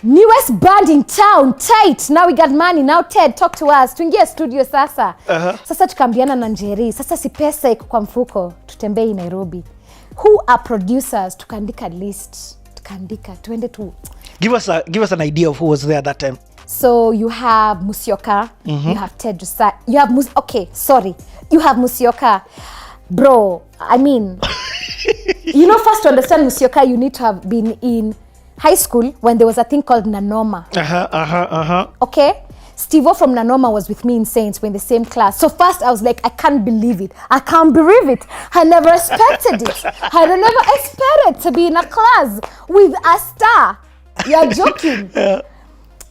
Newest band in town, tight. Now we got money. Now Ted, talk to us. Tuingie studio sasa. Sasa tukambiana na Njeri. Sasa si pesa iko kwa mfuko. Tutembei Nairobi. Who are producers? Tukaandika list. Tukaandika. Tuende tu. Give us an idea of who was there that time. So you have Musyoka. You have Ted Josiah. You have You have Musyoka. Bro, I mean, first to understand Musyoka, you need to have been in high school when there was a thing called Nanoma. Okay? Steve-O from Nanoma was with me in Saints. We're in the same class. So first I was like, I can't believe it. I never expected it. I never expected to be in a class with a star. You're joking. Yeah.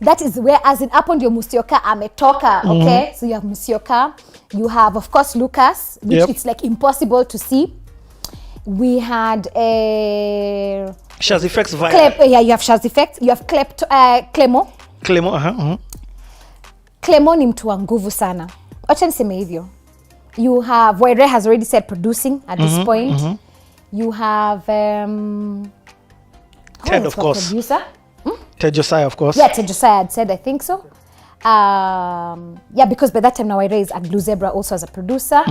That is where, as in up on your Musyoka, ametoka, okay? So you have Musyoka. You have, of course, Lucas, which it's like impossible to see. We had a... Shaz Effects via... you have Shaz Effects. You have Clemo. Clemo ni mtu wa nguvu sana. Wacha niseme hivyo. You have... Waire has already said producing at this point. You have... Ted, of course. Producer. Ted Josiah, of course. Yeah, Ted Josiah had said, I think so. Because by that time now I raised at Blue Zebra also as a producer.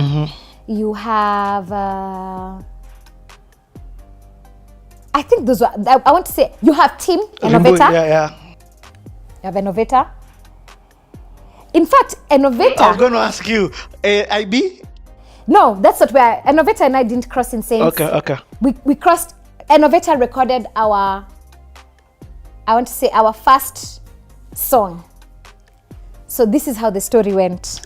You have... I think those were... I want to say, you have Team Innovator. Yeah. You have Innovator. In fact, Innovator... I was going to ask you, IB? No, that's not where... Innovator and I didn't cross in Saints. Okay. We crossed... Innovator recorded our... I want to say our first song. So this is how the story went.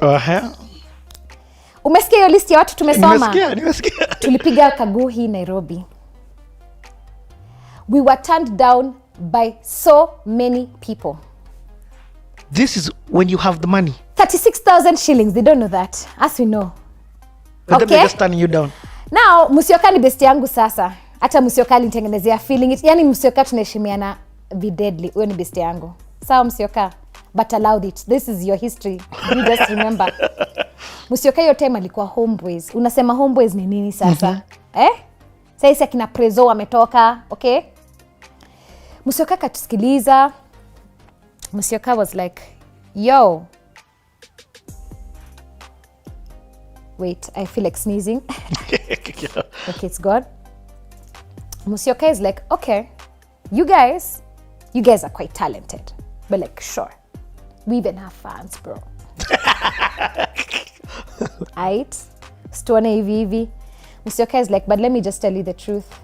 Umesikia hiyo list ya watu tumesoma? Nimesikia. Tulipiga Kaguhi Nairobi. We were turned down by so many people. This is when you have the money. 36,000 shillings. They don't know that. As we know. But then they're just turning you down. Now, Musyoka ni besti yangu sasa. Hata Musyoka alinitengenezea feeling it. Yani Musyoka tunaheshimiana videdly. Huyo ni besti yangu. Sawa Musyoka. But allowed it. This is your history. You just remember. Musyoka hiyo time alikuwa homeboys. Unasema homeboys ni nini sasa? Sasa akina Prezo wametoka, okay? Musyoka katusikiliza. Musyoka was like, yo. Wait, I feel like sneezing. Okay, it's gone. Musyoka is like, okay, you guys are quite talented. But like, sure. We even have fans, bro. Aight? Stuone hivi. Musyoka is like, but let me just tell you the truth.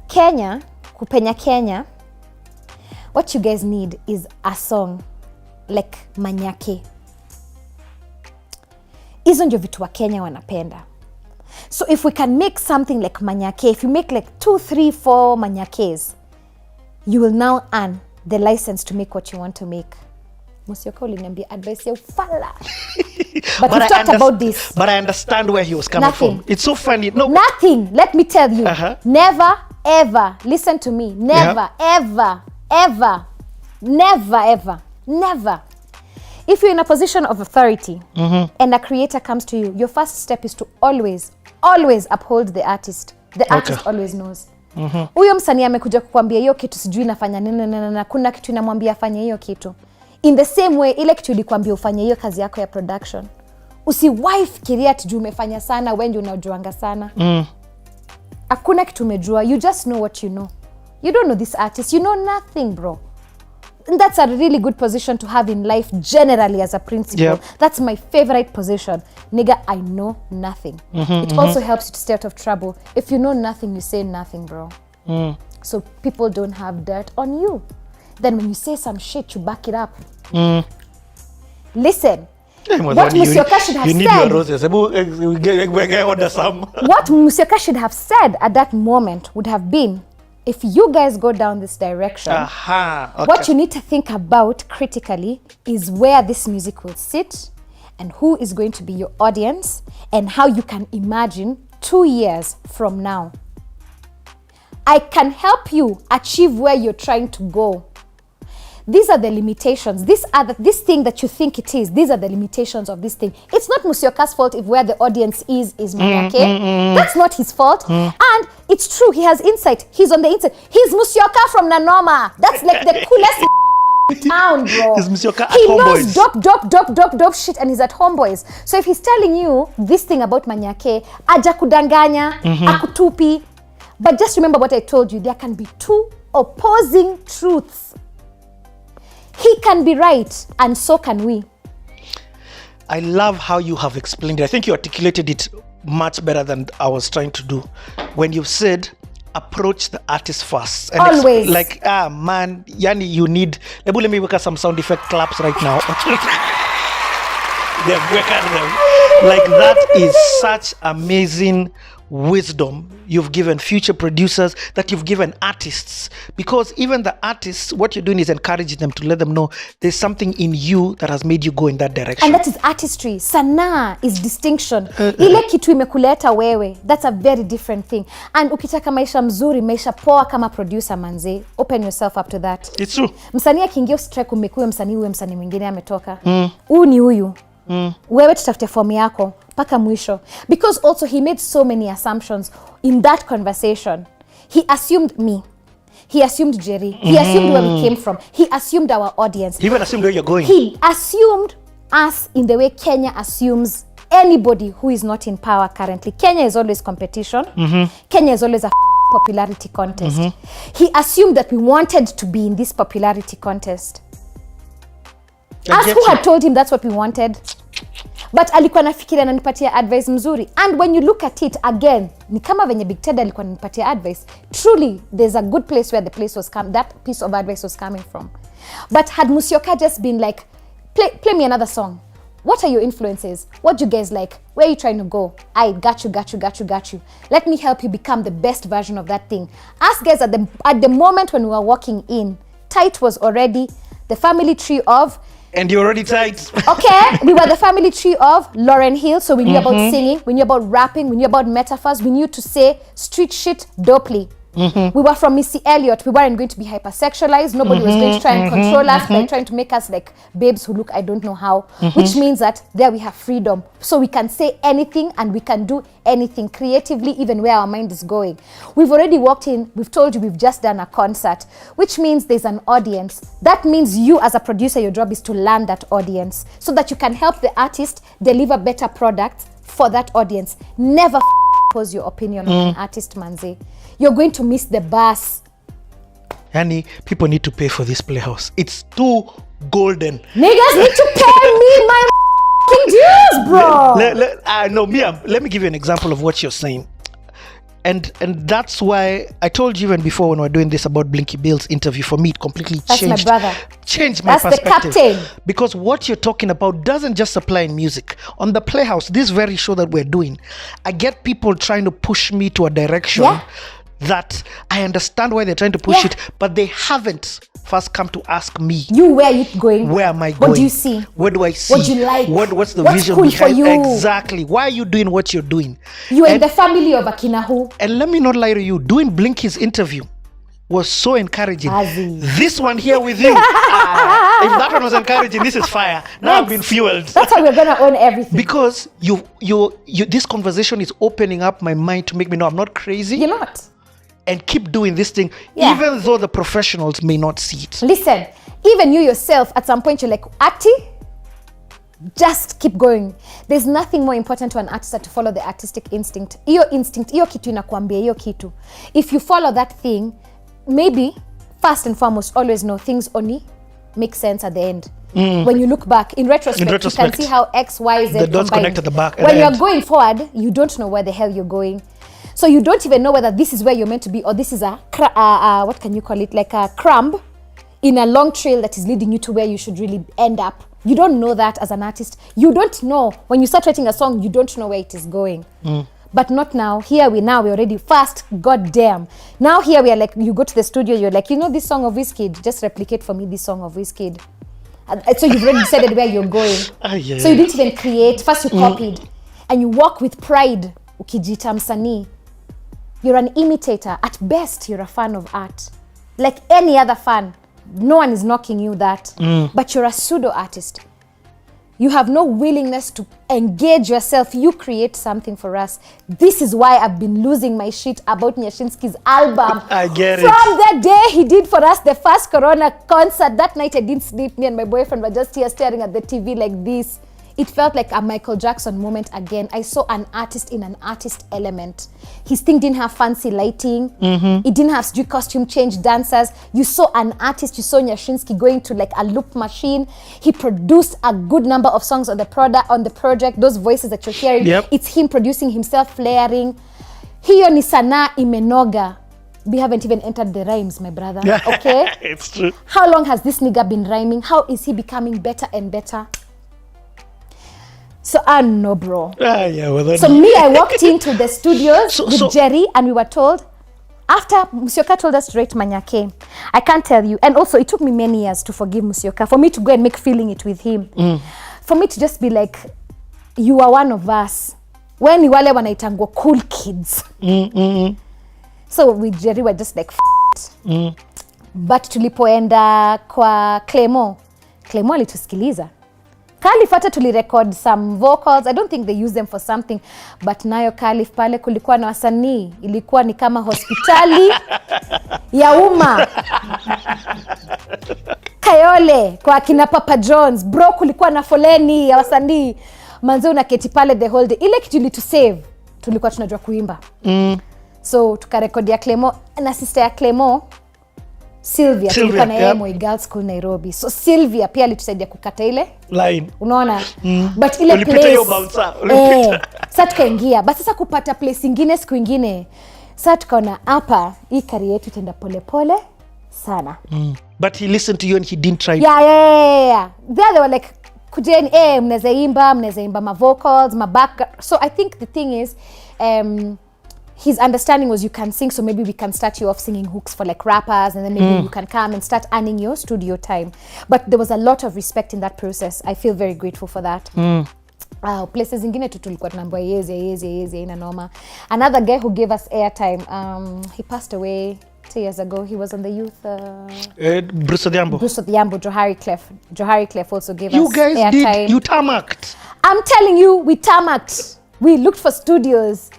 Kenya, kupenya Kenya, what you guys need is a song like Manyake. Hizo ndio vitu wa Kenya wanapenda. So if we can make something like Manyake, if you make like 2, 3, 4 Manyakes, you will now earn the license to make what you want to make. Musyoka uliniambia advice ya ufala. But we talked about this. But I understand where he was coming from. It's so funny. No. Nothing. Let me tell you. Never, ever. Listen to me. Never, ever. If you're in a position of authority and a creator comes to you, your first step is to always uphold the artist. The artist always knows. Huyo msanii amekuja kukwambia hiyo kitu sijui nafanya nini na kuna kitu inamwambia afanye hiyo kitu. In the same way, ile kitu ilikwambia ufanye hiyo kazi yako ya production. Usiwahi fikiria ati umefanya sana, wewe ndio unajuanga sana. Hakuna kitu umejua. You just know what you know. You don't know this artist. You know nothing, bro. And that's a really good position to have in life generally as a principal. That's my favorite position. Nigga, I know nothing. It also helps you to stay out of trouble. If you know nothing, you say nothing, bro. So people don't have dirt on you. Then when you say some shit, you back it up. Listen. What Musyoka should have said. What Musyoka should have said at that moment would have been, if you guys go down this direction, what you need to think about critically is where this music will sit and who is going to be your audience and how you can imagine 2 years from now. I can help you achieve where you're trying to go. These are the limitations. This thing that you think it is. These are the limitations of this thing. It's not Musyoka's fault if where the audience is Manyake. That's not his fault. And it's true, he has insight. He's on the inside. He's Musyoka from Nanoma. That's like the coolest town, bro. Is Msioka at He Homeboys? knows dope shit, and he's at Homeboys. So if he's telling you this thing about Manyake, aja kudanganya, akutupi. But just remember what I told you. There can be two opposing truths. He can be right, and so can we. I love how you have explained it. I think you articulated it much better than I was trying to do. When you said, approach the artist first. And Always. Man, yani you need... Let me work some sound effect claps right now. Like that is such amazing wisdom you've given future producers, that you've given artists, because even the artists, what you're doing is encouraging them to let them know there's something in you that has made you go in that direction. And that is artistry. Sanaa is distinction. Ile kitu imekuleta wewe, that's a very different thing. And ukitaka maisha mzuri, maisha poa kama producer manze, open yourself up to that. It's true. Msanii akiingia strike, umekuwa msanii, uwe msanii mwingine ametoka. Huyu ni huyu. Wewe tutafute form yako paka mwisho, because also he made so many assumptions in that conversation. He assumed me, he assumed Jerry, he assumed where we came from, he assumed our audience, He even assumed where you're going. he assumed us in the way Kenya assumes anybody who is not in power currently. Kenya is always competition. Kenya is always a popularity contest. He assumed that we wanted to be in this popularity contest. Ask who had told him that's what we wanted. But alikuwa nafikiria ananipatia advice mzuri. And when you look at it again, ni kama venye Big Ted alikuwa ananipatia advice. Truly, there's a good place where that piece of advice was coming from. But had Musyoka just been like, play me another song. What are your influences? What do you guys like? Where are you trying to go? I got you. Let me help you become the best version of that thing. Us guys, at the moment when we were walking in, Tight was already the family tree of... And you're already tight. Okay, we were the family tree of Lauryn Hill, so we knew about singing, we knew about rapping, we knew about metaphors, we knew to say street shit dopely. We were from Missy Elliott. We weren't going to be hypersexualized. Nobody was going to try and control us by trying to make us like babes who look I don't know how, which means that there we have freedom. So we can say anything and we can do anything creatively, even where our mind is going. We've already walked in. We've told you we've just done a concert, which means there's an audience. That means you as a producer, your job is to learn that audience so that you can help the artist deliver better products for that audience. Never pose your opinion on an artist, manze. You're going to miss the bus. Yani, people need to pay for this playhouse. It's too golden. Niggas need to pay me my dues, bro. Let me give you an example of what you're saying. And that's why I told you even before when we were doing this about Blinky Bill's interview, for me it completely changed. That's my brother. Changed my That's perspective. the captain. Because what you're talking about doesn't just apply in music. On the Playhouse, this very show that we're doing, I get people trying to push me to a direction that I understand why they're trying to push it, but they haven't first come to ask me. You, where are you going? Where am I going? What do you see? What do I see? What do you like? What's the What's vision cool behind? for you? Exactly. Why are you doing what you're doing? You are in the family of Akinahu. And let me not lie to you, doing Blinky's interview was so encouraging. Azzy. This one here with you, if that one was encouraging, this is fire. Now I've been fueled. That's how we're gonna own everything. Because you, this conversation is opening up my mind to make me know I'm not crazy. You're not. And keep doing this thing, even though the professionals may not see it. Listen, even you yourself, at some point, you're like, Ati, just keep going. There's nothing more important to an artist than to follow the artistic instinct. Iyo instinct, iyo kitu inakuambia, iyo kitu. If you follow that thing, maybe, first and foremost, always know things only make sense at the end. When you look back, in retrospect, you can see how X, Y, Z the dots combined. connect at the back. When you're going forward, you don't know where the hell you're going. So you don't even know whether this is where you're meant to be or this is a, what can you call it? Like a crumb in a long trail that is leading you to where you should really end up. You don't know that as an artist. You don't know. When you start writing a song, you don't know where it is going. But not now. Here we're already fast. God damn. Now here we are like, you go to the studio, you're like, you know this song of Wizkid? Just replicate for me this song of Wizkid. So you've already decided where you're going. So you didn't even create. First you copied. And you walk with pride. Ukijita msanii. You're an imitator. At best, you're a fan of art. Like any other fan. No one is knocking you that. But you're a pseudo artist. You have no willingness to engage yourself. You create something for us. This is why I've been losing my shit about Nyashinsky's album. I get it. From the day he did for us the first Corona concert, that night I didn't sleep. Me and my boyfriend were just here staring at the TV like this. It felt like a Michael Jackson moment again. I saw an artist in an artist element. His thing didn't have fancy lighting. It didn't have costume change dancers. You saw an artist. You saw Nyashinsky going to like a loop machine. He produced a good number of songs on the project. Those voices that you're hearing, it's him producing himself, flaring. Hiyo ni sanaa imenoga. We haven't even entered the rhymes, my brother. Okay? It's true. How long has this nigga been rhyming? How is he becoming better and better? So I don't know, bro. So me, I walked into the studios with Jerry, and we were told, after Musyoka told us to write Manyake, I can't tell you, and also it took me many years to forgive Musyoka, for me to go and make feeling it with him. For me to just be like, you are one of us. When ni wale wanaitangwa cool kids. So with Jerry, we're just like, but tulipoenda kwa Clemo alitusikiliza. Caliph hata tulirecord some vocals. I don't think they use them for something, but nayo Caliph pale kulikuwa na wasanii, ilikuwa ni kama hospitali ya umma. Kayole kwa kina Papa Jones, bro, kulikuwa na foleni ya wasanii. Manze unaketi pale the whole day. Ile kitu to save tulikuwa tunajua kuimba. So tukarekodi ya Clemo na sister ya Clemo Sylvia tulikuwa na yeye Moi Girls School Nairobi. So Sylvia pia alitusaidia kukata ile line. Unaona? But ile place sasa tukaingia. But sasa kupata place nyingine siku nyingine. Sasa tukaona hapa hii career yetu itaenda pole pole sana. But he listened to you and he didn't try. Yeah. They were like kujeni mnaweza imba ma vocals, ma back. So I think the thing is his understanding was you can sing, so maybe we can start you off singing hooks for like rappers, and then maybe you can come and start earning your studio time. But there was a lot of respect in that process. I feel very grateful for that. Places ingine tu tulikuwa tunaambiwa yeze ina noma. Another guy who gave us airtime, he passed away 2 years ago. He was on the youth Bruce Odhiambo, Johari Clef also gave you us guys airtime. You tarmacked. I'm telling you, we tarmacked. We looked for studios.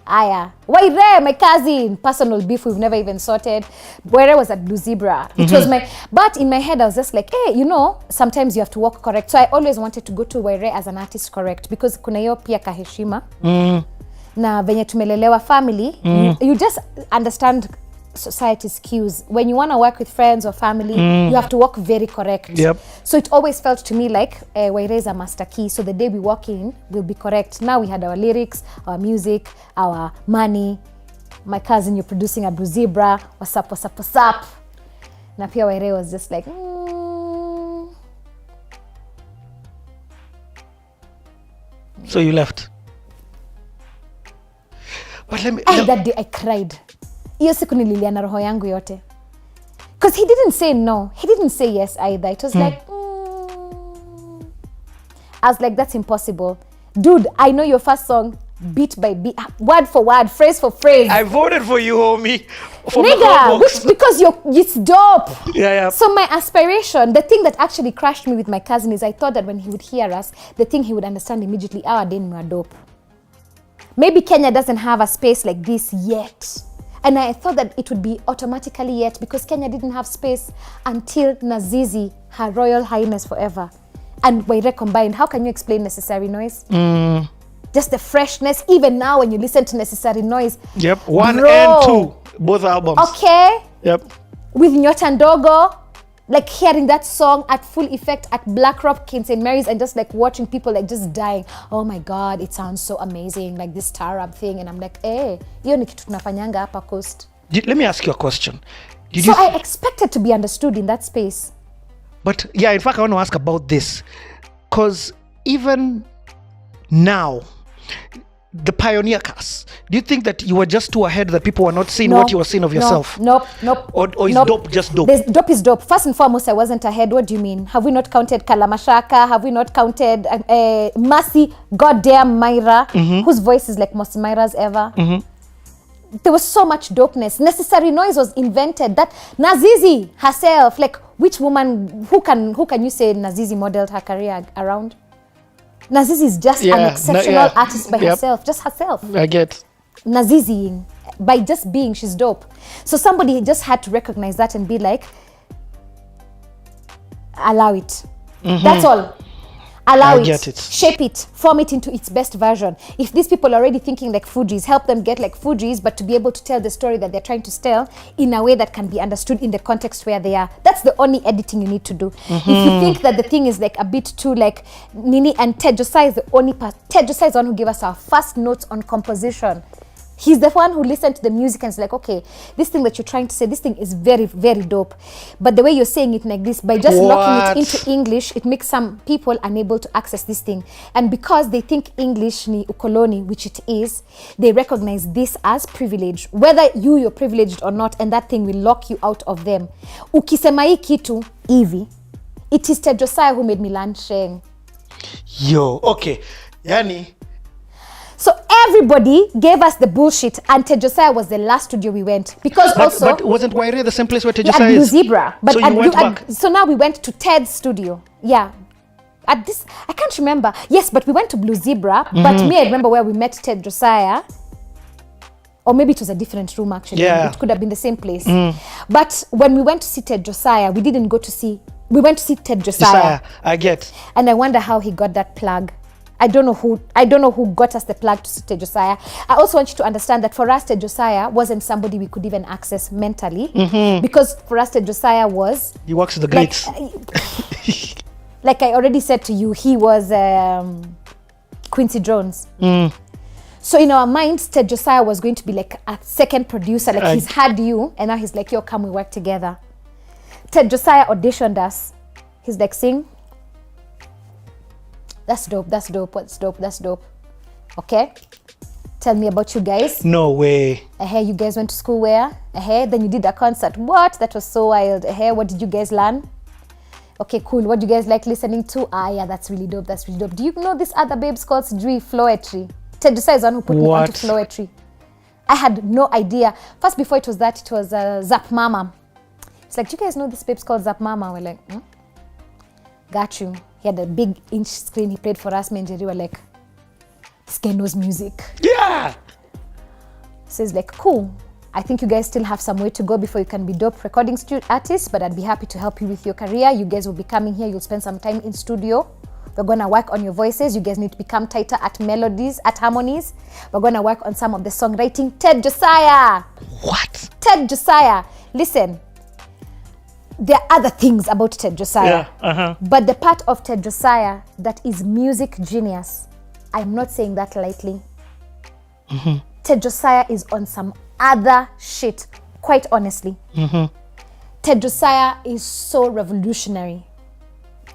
Waire, my cousin, personal beef we've never even sorted. Waire was at Blue Zebra. It was but in my head I was just like, hey, you know, sometimes you have to walk correct. So I always wanted to go to Waire as an artist correct, because kuna hiyo pia kaheshima. Na venye tumelelewa family, you just understand society's cues. When you want to work with friends or family, you have to walk very correct. So it always felt to me like Waire is a master key. So the day we walk in, we'll be correct. Now we had our lyrics, our music, our money. My cousin, you're producing at Blue Zebra. What's up? Na pia Waire was just like, So you left. But that day I cried. Hiyo siku nililia na roho yangu yote. Because he didn't say no. He didn't say yes either. It was like, I was like, that's impossible. Dude, I know your first song beat by beat, word for word, phrase for phrase. I voted for you, homie. Nigga, because it's dope. Yeah. So my aspiration, the thing that actually crushed me with my cousin is I thought that when he would hear us, the thing he would understand immediately, our deni wa dope. Maybe Kenya doesn't have a space like this yet. And I thought that it would be automatically yet, because Kenya didn't have space until Nazizi, Her Royal Highness Forever, and Waire combined. How can you explain Necessary Noise? Just the freshness. Even now when you listen to Necessary Noise. Yep, 1 and 2, both albums. Okay. Yep. With Nyota Ndogo, like hearing that song at full effect at Black Rock, King St. Mary's, and just like watching people like just dying. Oh my God, it sounds so amazing, like this Tarab thing. And I'm like, hiyo ni kitu tunafanyanga hapa coast. Let me ask you a question. I expected to be understood in that space. But yeah, in fact, I want to ask about this. Because even now, the pioneer cast, do you think that you were just too ahead, that people were not seeing what you were seeing of yourself? Nope. Or is dope just dope? Dope is dope. First and foremost, I wasn't ahead. What do you mean? Have we not counted Kalamashaka? Have we not counted Mercy, goddamn Myra, whose voice is like most Myra's ever? There was so much dopeness. Necessary Noise was invented. That Nazizi herself, like which woman, who can you say Nazizi modeled her career around? Nazizi is just an exceptional artist by herself, just herself. I get. Nazizi, by just being, she's dope. So somebody just had to recognize that and be like, allow it. That's all. Allow it, shape it, form it into its best version. If these people are already thinking like Fugees, help them get like Fugees, but to be able to tell the story that they're trying to tell in a way that can be understood in the context where they are. That's the only editing you need to do. If you think that the thing is like a bit too like Nini, and Ted Josiah is the only Ted Josiah is the one who gave us our first notes on composition. He's the one who listened to the music and is like, okay, this thing that you're trying to say, this thing is very, very dope. But the way you're saying it like this, by just locking it into English, it makes some people unable to access this thing. And because they think English ni ukoloni, which it is, they recognize this as privilege. Whether you're privileged or not, and that thing will lock you out of them. Ukisema hii kitu, hivi, it is Ted Josiah who made me learn Sheng. Yo, okay. Yani... So everybody gave us the bullshit, and Ted Josiah was the last studio we went. Because but wasn't Waire the same place where Ted Josiah is? Blue is? Zebra. But so you went back? So now we went to Ted's studio. Yeah. At this, I can't remember. Yes, but we went to Blue Zebra. But me, I remember where we met Ted Josiah. Or maybe it was a different room, actually. Yeah. It could have been the same place. But when we went to see Ted Josiah, we didn't go to see... We went to see Ted Josiah. I get. And I wonder how he got that plug. I don't know who got us the plug to Ted Josiah. I also want you to understand that for us, Ted Josiah wasn't somebody we could even access mentally. Because for us, Ted Josiah was... He works with the greats. Like I already said to you, he was Quincy Jones. So in our minds, Ted Josiah was going to be like a second producer. Like he's had you, and now he's like, yo, come we work together. Ted Josiah auditioned us. He's like, sing. That's dope, that's dope, what's dope, that's dope. Okay? Tell me about you guys. No way. You guys went to school where? Then you did a concert. What? That was so wild. What did you guys learn? Okay, cool. What do you guys like listening to? Yeah, that's really dope, that's really dope. Do you know this other babes called Sijui Floetry? Ted Josiah is the one who put me onto Floetry. I had no idea. First, before it was that, it was Zap Mama. It's like, do you guys know this babes called Zap Mama? We're like, got you. He had a big inch screen. He played for us. Me and Jerry were like, this guy knows music. Yeah. So he's like, cool. I think you guys still have some way to go before you can be dope recording artists, but I'd be happy to help you with your career. You guys will be coming here. You'll spend some time in studio. We're going to work on your voices. You guys need to become tighter at melodies, at harmonies. We're going to work on some of the songwriting. Ted Josiah. What? Ted Josiah. Listen. There are other things about Ted Josiah, but the part of Ted Josiah that is music genius, I'm not saying that lightly. Ted Josiah is on some other shit, quite honestly. Ted Josiah is so revolutionary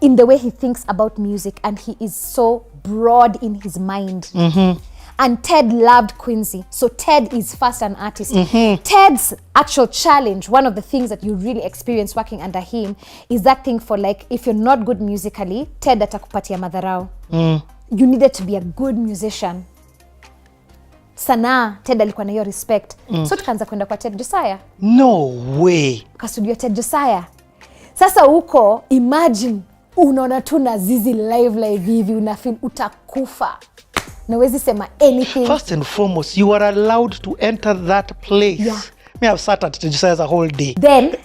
in the way he thinks about music, and he is so broad in his mind. And Ted loved Quincy. So Ted is first an artist. Ted's actual challenge, one of the things that you really experience working under him, is that thing for like, if you're not good musically, Ted atakupatia madharau. You needed to be a good musician. Sana, Ted alikuwa na hiyo respect. So tukaanza kwenda kwa Ted Josiah. No way. Kasudio Ted Josiah. Sasa huko, imagine, unaona tu Nazizi live hivi, unafeel utakufa. Nawezi sema anything. First and foremost, you are allowed to enter that place. Yeah. Me have sat at Ted Josiah's a whole day. Then,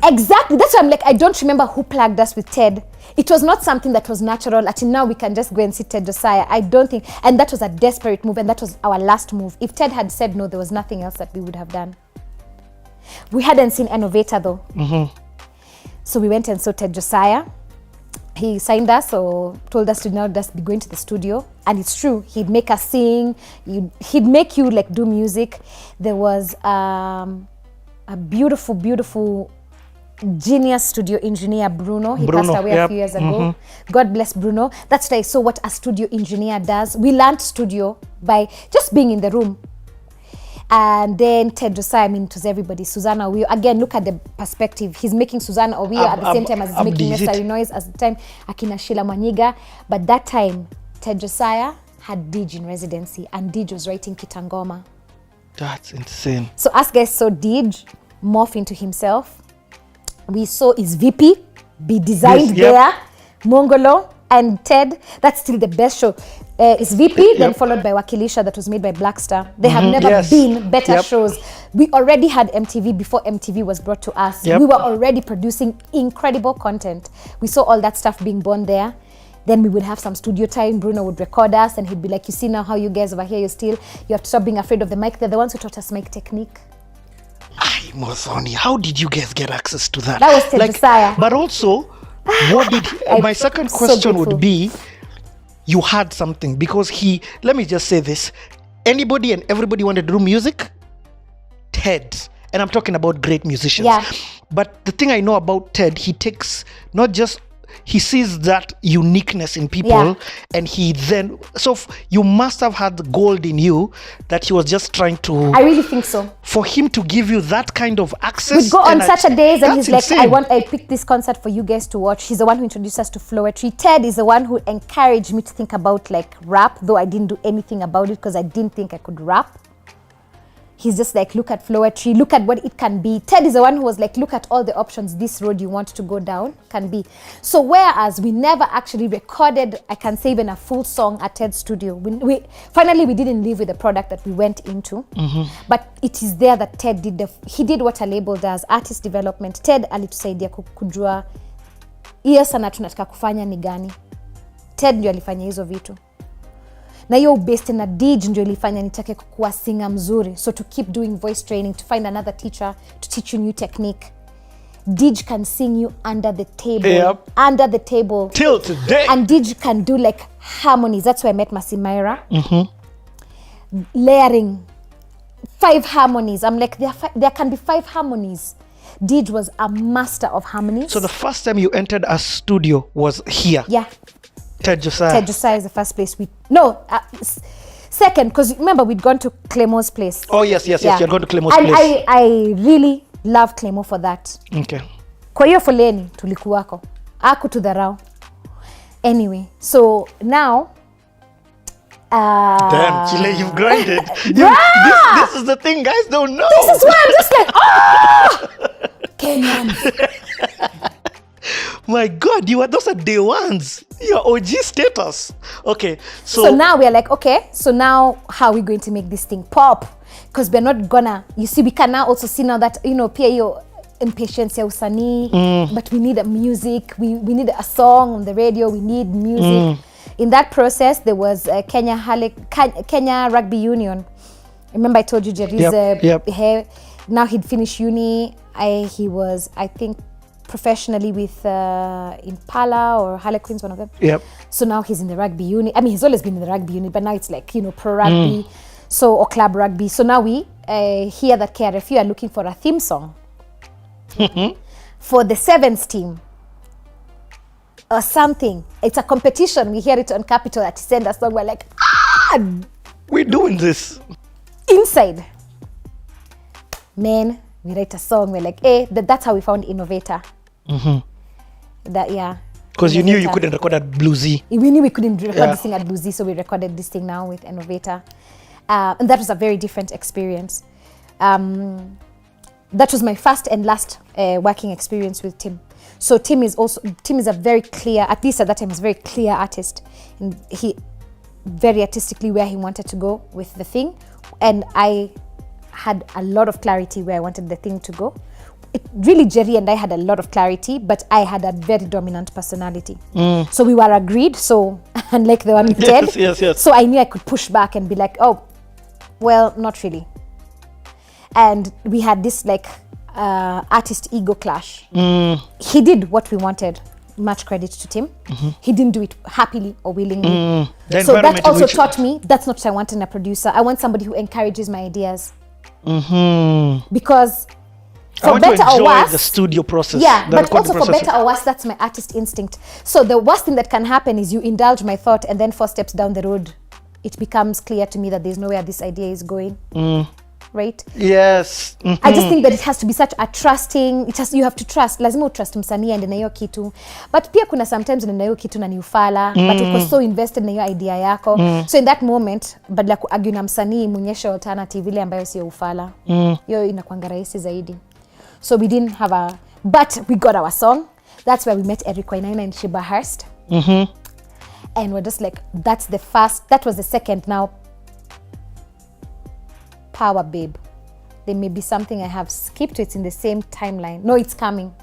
exactly, that's why I'm like, I don't remember who plugged us with Ted. It was not something that was natural. Until now, we can just go and see Ted Josiah. I don't think, and that was a desperate move, and that was our last move. If Ted had said no, there was nothing else that we would have done. We hadn't seen Innovator though. So we went and saw Ted Josiah. He signed us or told us to now just be going to the studio. And it's true, he'd make us sing, he'd make you like do music. There was a beautiful, beautiful genius studio engineer, Bruno. He passed away a few years ago. God bless Bruno. That's why I saw what a studio engineer does. We learned studio by just being in the room. And then Ted Josiah, I mean, it was everybody. Susanna Owio. Again, look at the perspective. He's making Susanna Owio at the same time as he's making Necessary Noise, at the time Akina Sheila Mwanyiga. But that time, Ted Josiah had Dij in residency, and Dij was writing Kitangoma. That's insane. So us guys saw Dij morph into himself. We saw his VP be designed there. Mongolo, and Ted, that's still the best show. It's VP, then followed by Wakilisha, that was made by Blackstar. They have never been better shows. We already had MTV before MTV was brought to us. We were already producing incredible content. We saw all that stuff being born there. Then we would have some studio time. Bruno would record us and he'd be like, you see now how you guys over here, you have to stop being afraid of the mic. They're the ones who taught us mic technique. Ay, Muthoni, how did you guys get access to that? That was Ted Josiah. But also, what did my second question would be, you had something, because let me just say this, anybody and everybody wanted to do music, Ted, and I'm talking about great musicians. But the thing I know about Ted, he takes not just, he sees that uniqueness in people, and he then, you must have had the gold in you that he was just trying to. I really think so. For him to give you that kind of access. We'd go on Saturdays and he's insane. like, I picked this concert for you guys to watch. He's the one who introduced us to Flowetry. Ted is the one who encouraged me to think about like rap, though I didn't do anything about it because I didn't think I could rap. He's just like, look at Flowetry, look at what it can be. Ted is the one who was like, look at all the options this road you want to go down can be. So whereas we never actually recorded, I can say even a full song at Ted's studio. We finally didn't live with the product that we went into. But it is there that Ted he did what a label does, artist development. Ted alitusaidia kujua hiyo sana tunataka kufanya ni gani. Ted ndio alifanya hizo vitu. Na hiyo based na Dij ndio ilifanya nitake kuwa singer mzuri. So to keep doing voice training, to find another teacher to teach you new technique. Dij can sing you under the table. Under the table. Till today. And Dij can do like harmonies. That's where I met Masimaira. Layering 5 harmonies. I'm like, there can be 5 harmonies. Dij was a master of harmonies. So the first time you entered a studio was here? Yeah. Ted Josiah. Ted Josiah is the first place second, because remember we'd gone to Clemo's place. Oh yes, you had gone to Clemo's place. I really love Clemo for that. Okay. Kwa hiyo foleni tulikuwako. Hakutudharau. Anyway, so now damn, Chile, you've grinded. This is the thing guys don't know. This is why I'm just like, Kenyan. My God, those are day ones. Your OG status. Okay, so now we are like, okay, so now how are we going to make this thing pop? Because we're not gonna, you see, we can now also see now that, pia your impatience ya usanii, but we need a music, we need a song on the radio, we need music. In that process, there was Kenya Rugby Union. Remember I told you Jerry's now he'd finished uni. He was, I think, professionally with Impala or Harlequins, one of them. So now he's in the rugby unit. I mean, he's always been in the rugby unit, but now it's like, pro rugby, or club rugby. So now we hear that KRFU are looking for a theme song for the Sevens team or something. It's a competition. We hear it on Capitol that send a song. We're like, we're doing this. Inside. Man, we write a song. We're like, that's how we found Innovator. Because you knew you couldn't record at Bluesy. We knew we couldn't record this thing at Bluesy, so we recorded this thing now with Innovator. And that was a very different experience. That was my first and last working experience with Tim. So Tim is a very clear, at least at that time, he's a very clear artist. And he very artistically where he wanted to go with the thing. And I had a lot of clarity where I wanted the thing to go. Jerry and I had a lot of clarity, but I had a very dominant personality. So we were agreed. So unlike the one with Ted, yes. So I knew I could push back and be like, oh, well, not really. And we had this like artist ego clash. He did what we wanted. Much credit to Tim. He didn't do it happily or willingly. So that also taught me that's not what I want in a producer. I want somebody who encourages my ideas. Because for better or worse, the studio process. But also for better or worse, that's my artist instinct. So the worst thing that can happen is you indulge my thought, and then 4 steps down the road, it becomes clear to me that there's nowhere this idea is going. Right? Yes. I just think that it has to be such a trusting, you have to trust, lazima utrust msanii and na hiyo kitu. But pia kuna sometimes na hiyo kitu na ni ufala, but uko so invested na hiyo idea yako. So in that moment, badala kuargue na msanii muonyeshe alternative ile ambayo sio ufala. Hiyo inakuanga rahisi zaidi. So we didn't have but we got our song. That's where we met Eric Wainaina and Shiba Hurst. And we're just like, that was the second now. Power babe. There may be something I have skipped. It's in the same timeline. No, it's coming.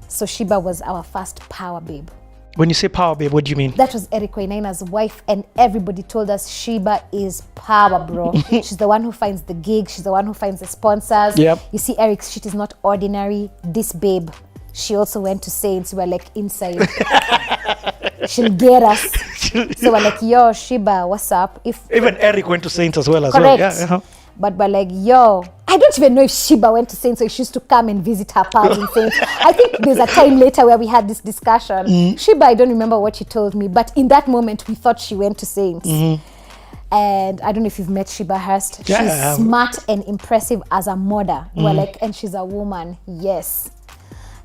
So Sheba was our first power babe. When you say power babe, what do you mean? That was Eric Wainaina's wife, and everybody told us Sheba is power, bro. She's the one who finds the gig. She's the one who finds the sponsors. Yep. You see, Eric's shit is not ordinary. This babe, she also went to Saints. We're like inside. She'll get us. So we're like, yo, Sheba, what's up? Even Eric went to Saints as well. Correct. Yeah. But like, yo, I don't even know if Sheba went to Saints or she used to come and visit her pals in Saints. I think there's a time later where we had this discussion. Sheba, I don't remember what she told me, but in that moment we thought she went to Saints. And I don't know if you've met Sheba Hurst. Yeah, she's smart and impressive as a model. We're like, and she's a woman. Yes.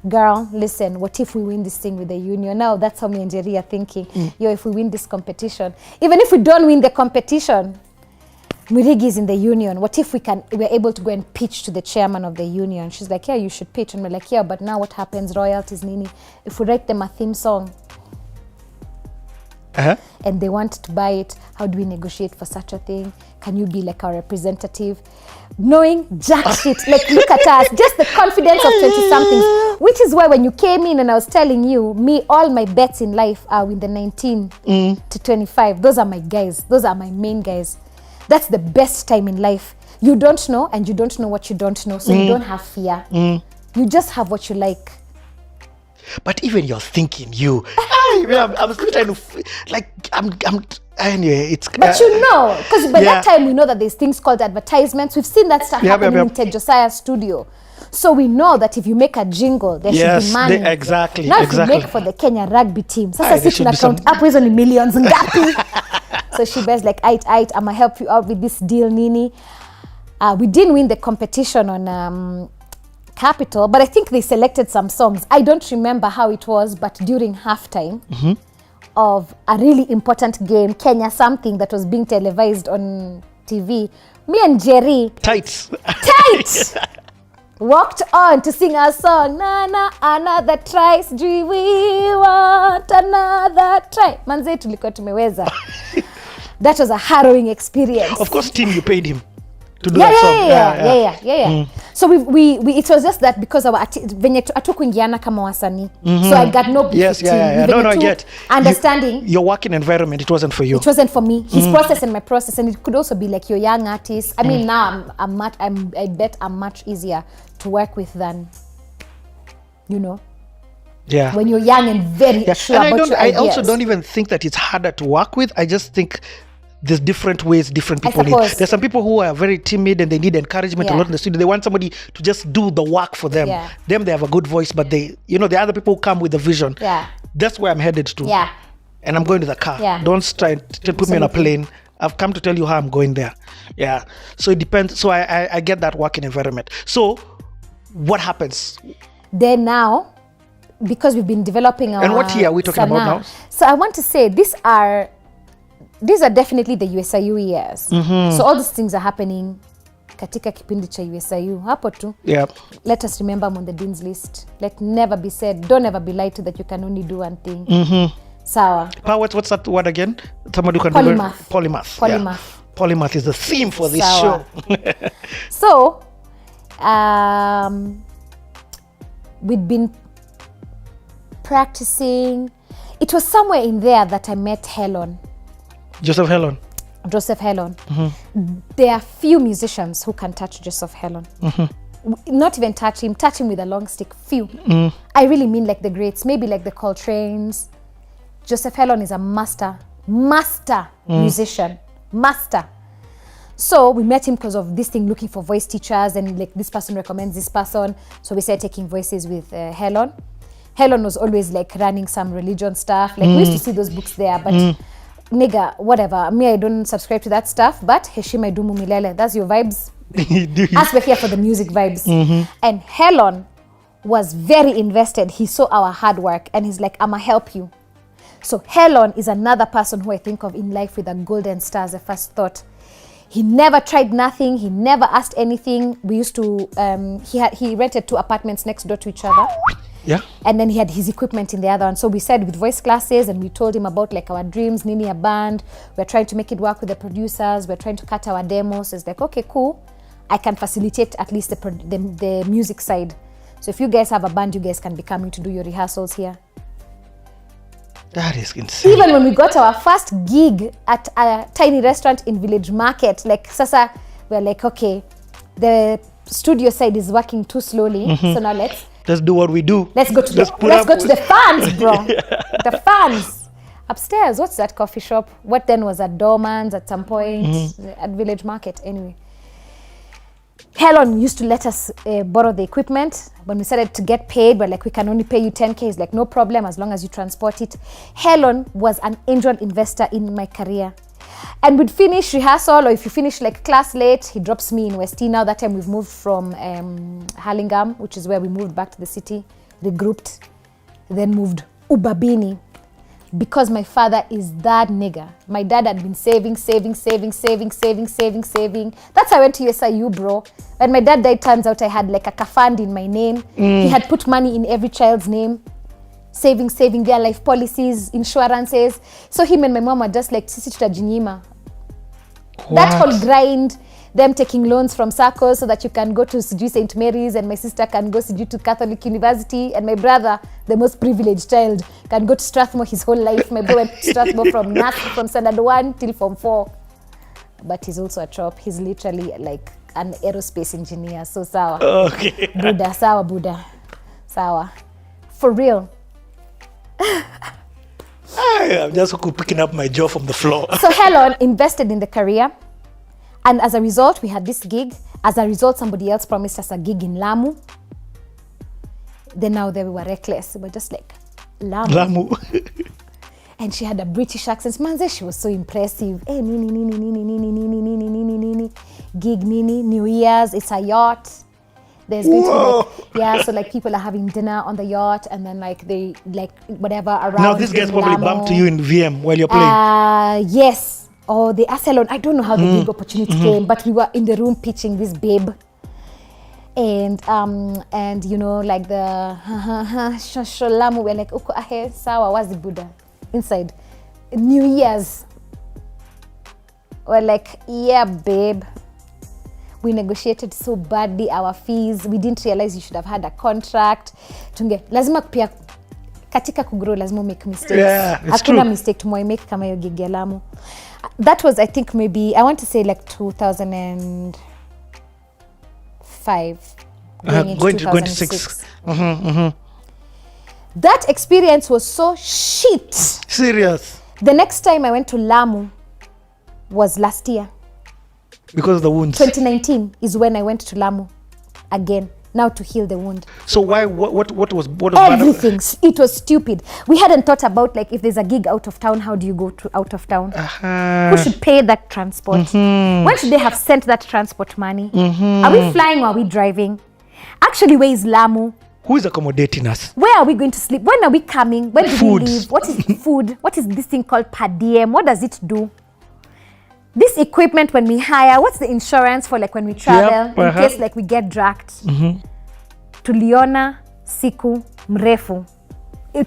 Girl, listen, what if we win this thing with the union? Now that's how me and Jerry are thinking. Yo, if we win this competition, even if we don't win the competition, Murigi is in the union. What if we're able to go and pitch to the chairman of the union? She's like, yeah, you should pitch. And we're like, yeah, but now what happens? Royalties, Nini. If we write them a theme song and they want to buy it, how do we negotiate for such a thing? Can you be like our representative? Knowing jack shit, like look at us, just the confidence of 20-somethings, which is why when you came in and I was telling you, all my bets in life are in the 19 to 25. Those are my guys. Those are my main guys. That's the best time in life. You don't know, and you don't know what you don't know, so you don't have fear. You just have what you like. But even you're thinking, I'm still trying to, anyway, it's... But you know, because by that time we know that there's things called advertisements. We've seen that stuff happening in Josiahs Studio. So we know that if you make a jingle, there should be money. Exactly. Now if you make for the Kenya rugby team, sasa sisi tuna count up with only millions ngapi. So she was like, aight, I'ma help you out with this deal, Nini. We didn't win the competition on Capital, but I think they selected some songs. I don't remember how it was, but during halftime of a really important game, Kenya something that was being televised on TV, me and Jerry tight walked on to sing our song. Nana, another try, we want another try. Manze tulikuwa tumeweza. That was a harrowing experience. Of course, Tim, you paid him to do that song. Yeah. So we it was just that because our venye atukuingiana kama wasanii. So I got no beef with him. No, I get. Understanding. Your working environment, it wasn't for you. It wasn't for me. His process and my process, and it could also be like your young artist. I mean, now I bet I'm much easier to work with than, when you're young and very sure and about your ideas. I also don't even think that it's harder to work with. I just think there's different ways different people need. There's some people who are very timid and they need encouragement a lot in the studio. They want somebody to just do the work for them. Them, they have a good voice, but the other people who come with a vision. That's where I'm headed to. And I'm going to the car. Don't try to put me on a plane. I've come to tell you how I'm going there. So it depends. So I get that working environment. So what happens? Then now, because we've been developing our... And what year are we talking about now? So I want to say these are definitely the USIU years. So all these things are happening katika kipindi cha USIU. Hapo tu. Let us remember I'm on the dean's list. Let never be said, don't ever be lied to that you can only do one thing. Sawa. What's that word again? Somebody who can Polymath. Polymath. Polymath is the theme for this show. So, we'd been practicing. It was somewhere in there that I met Helen. Joseph Helen. There are few musicians who can touch Joseph Helen. Not even touch him with a long stick. Few. I really mean like the greats, maybe like the Coltrane's. Joseph Helen is a master musician. Master. So we met him because of this thing, looking for voice teachers, and like this person recommends this person. So we started taking voices with Helen. Helen was always like running some religion stuff. Like we used to see those books there, but nigga, whatever. Me, I don't subscribe to that stuff, but Heshima Idumu Milele, that's your vibes. Us, we're here for the music vibes. And Helen was very invested. He saw our hard work and he's like, I'ma help you. So Helen is another person who I think of in life with a golden star as a first thought. He never tried nothing. He never asked anything. We used to, he rented 2 apartments next door to each other. Yeah. And then he had his equipment in the other one. So we said with voice classes, and we told him about like our dreams, nini a band. We're trying to make it work with the producers. We're trying to cut our demos. So it's like, okay, cool. I can facilitate at least the music side. So if you guys have a band, you guys can be coming to do your rehearsals here. That is insane. Even when we got our first gig at a tiny restaurant in Village Market, like sasa, we're like, okay, the studio side is working too slowly. So now let's do what we do. Let's go to the fans, bro. The fans. Upstairs, what's that coffee shop? What then was at Dorman's at some point, at Village Market, anyway. Helen used to let us borrow the equipment. When we started to get paid, we're like, we can only pay you 10K. He's like, no problem, as long as you transport it. Helen was an angel investor in my career. And we'd finish rehearsal, or if you finish like class late, he drops me in Westie. Now that time we've moved from Hurlingham, which is where we moved back to the city, regrouped, then moved Ubabini. Because my father is that nigga. My dad had been saving. That's how I went to USIU, bro. When my dad died, turns out I had like a kafand in my name. He had put money in every child's name. Saving their life policies, insurances. So him and my mom are just like, sisi tutajinyima. That whole grind, them taking loans from SACCO so that you can go to St. Mary's, and my sister can go to Catholic University, and my brother, the most privileged child, can go to Strathmore his whole life. My boy went to Strathmore from standard 1 till form 4. But he's also a chop. He's literally like an aerospace engineer. So sawa. Okay. Buddha, sawa Buddha. Sawa. For real. I'm just picking up my jaw from the floor. So Helen invested in the career, and as a result, we had this gig. As a result, somebody else promised us a gig in Lamu. Then now there we were reckless. We were just like, Lamu. And she had a British accent. Manze, she was so impressive. Hey, nini. Gig nini, New Year's, it's a yacht. There's going to be like, so like people are having dinner on the yacht, and then like they like whatever around. Now this guy's probably bumped to you in VM while you're playing. Yes. Or the Helen. I don't know how the gig opportunity came, but we were in the room pitching this babe. And you know, like the Lamu, we're like, uko ahe, sawa, wazi Buddha. Inside. New Year's. We're like, yeah, babe. We negotiated so badly our fees. We didn't realize you should have had a contract. Lazima pia katika kugrow lazima make mistakes. Yeah, it's true. Hakuna mistake tumoy make kama hiyo gig ya Lamu. That was, I think, maybe, I want to say like 2005. Going to 2006. That experience was so shit. Serious? The next time I went to Lamu was last year. Because of the wounds? 2019 is when I went to Lamu again, now to heal the wound. So why, what was everything? It was stupid. We hadn't thought about like if there's a gig out of town, how do you go to out of town? Who should pay that transport? When should they have sent that transport money? Are we flying or are we driving? Actually, where is Lamu? Who is accommodating us? Where are we going to sleep? When are we coming? When do we leave? What is food? What is this thing called per diem? What does it do? This equipment when we hire, what's the insurance for like when we travel, in case like we get dragged? Tuliona siku mrefu.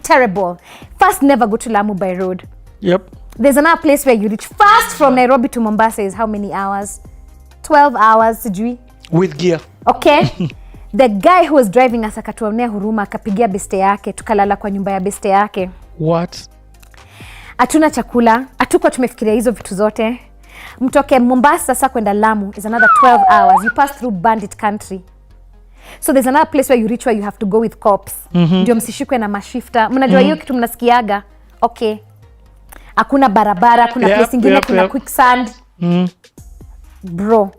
Terrible. First, never go to Lamu by road. Yep. There's another place where you reach fast from Nairobi to Mombasa is how many hours? 12 hours, sijui. With gear. Okay. The guy who was driving us akatuonea huruma, akapigia beste yake, tukalala kwa nyumba ya beste yake. What? Hatuna chakula, hatukuwa tumefikiria hizo vitu zote. Mtoke Mombasa sasa kwenda Lamu is another 12 hours. You pass through bandit country. So there's another place where you reach where you have to go with cops. Ndio msishikwe na mashifta. Mnajua hiyo kitu mnasikiaga. Okay. Hakuna barabara, kuna place ingine kuna quicksand. Bro,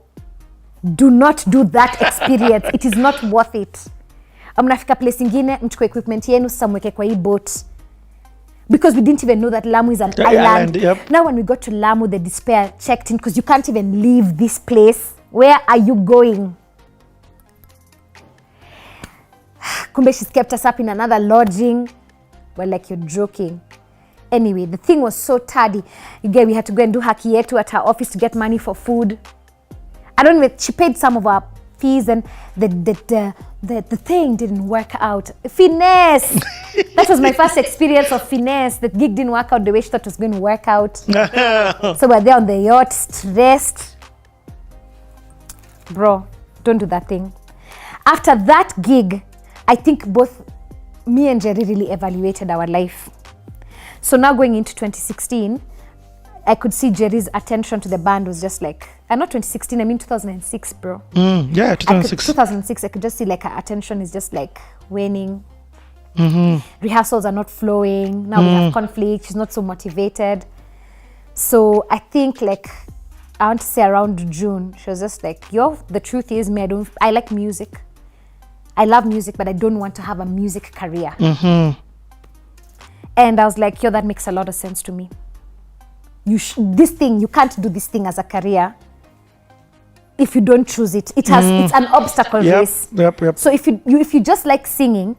do not do that experience. It is not worth it. Mnafika place ingine, mchukue equipment yenu sasa mweke kwa hii boat. Because we didn't even know that Lamu is an island. Yep. Now when we got to Lamu, the despair checked in because you can't even leave this place. Where are you going? Kumbe she's kept us up in another lodging. Well, like you're joking. Anyway, the thing was so tardy. Again, we had to go and do haki yetu at her office to get money for food. I don't know, she paid some of our fees, and the the thing didn't work out. Finesse. That was my first experience of finesse. The gig didn't work out the way she thought it was going to work out. So we're there on the yacht, stressed. Bro, don't do that thing. After that gig, I think both me and Jerry really evaluated our life. So now going into 2016, I could see Jerry's attention to the band was just like, not 2016, I mean 2006, bro. Yeah, 2006. 2006, I could just see like her attention is just like waning. Rehearsals are not flowing. Now we have conflict. She's not so motivated. So I think like, I want to say around June, she was just like, the truth is me, I like music. I love music, but I don't want to have a music career. And I was like, that makes a lot of sense to me. You can't do this thing as a career if you don't choose it. It's an obstacle race. Yep. So if you just like singing,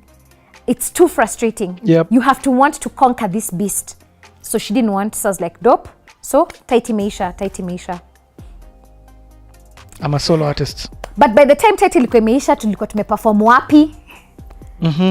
it's too frustrating. Yep. You have to want to conquer this beast. So she didn't want, so I was like, dope. So Tighty Meisha. I'm a solo artist. But by the time title ilikuwa imeisha, tulikuwa tumeperform wapi?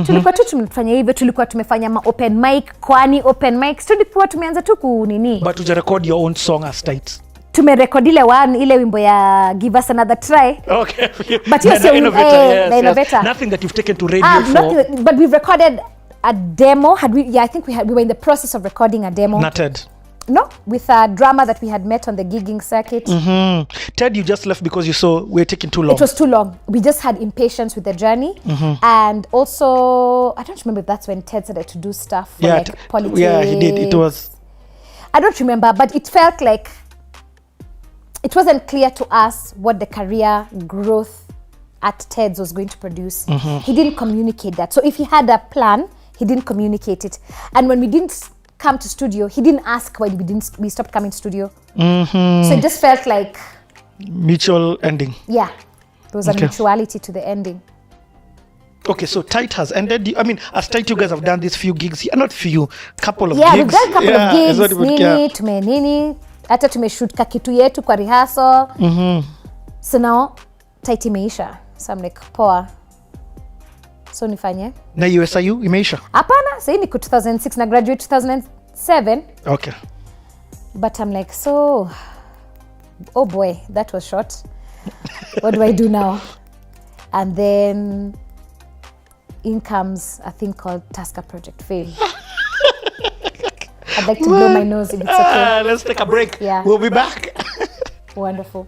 Tulikuwa tu tumefanya hivyo, tulikuwa tumefanya open mic, kwani open mics tulikuwa tumeanza tu kunini. But you record your own song as tight. Tumerecord ile wimbo ya Give Us Another Try. Okay. But yes, Innovator, Innovator. Nothing that you've taken to radio for. But we've recorded a demo. I think we were in the process of recording a demo. Not Ted. No, with a drummer that we had met on the gigging circuit. Ted, you just left because you saw we're taking too long. It was too long. We just had impatience with the journey. And also, I don't remember if that's when Ted started to do stuff for like politics. Yeah, he did. It was. I don't remember, but it felt like it wasn't clear to us what the career growth at Ted's was going to produce. He didn't communicate that. So if he had a plan, he didn't communicate it. And when we didn't come to studio, he didn't ask why we stopped coming to studio. So it just felt like mutual ending. Yeah, there was a mutuality to the ending. Okay, so Tight has ended. I mean, as Tight, you guys have done these few gigs. Not few, couple of gigs. Yeah, we've done a couple of gigs. Hata tumeshoot kakitu yetu kwa rehearsal. So now Tight imeisha. So I'm like, poa. So nifanye. Na USIU imeisha? Hapana, sasa niko 2006 na graduate 2007. Okay. But I'm like, so oh boy, that was short. What do I do now? And then in comes a thing called Tasker Project Fail. I'd like to blow my nose if it's okay. Let's take a break. Yeah. We'll be back. Wonderful.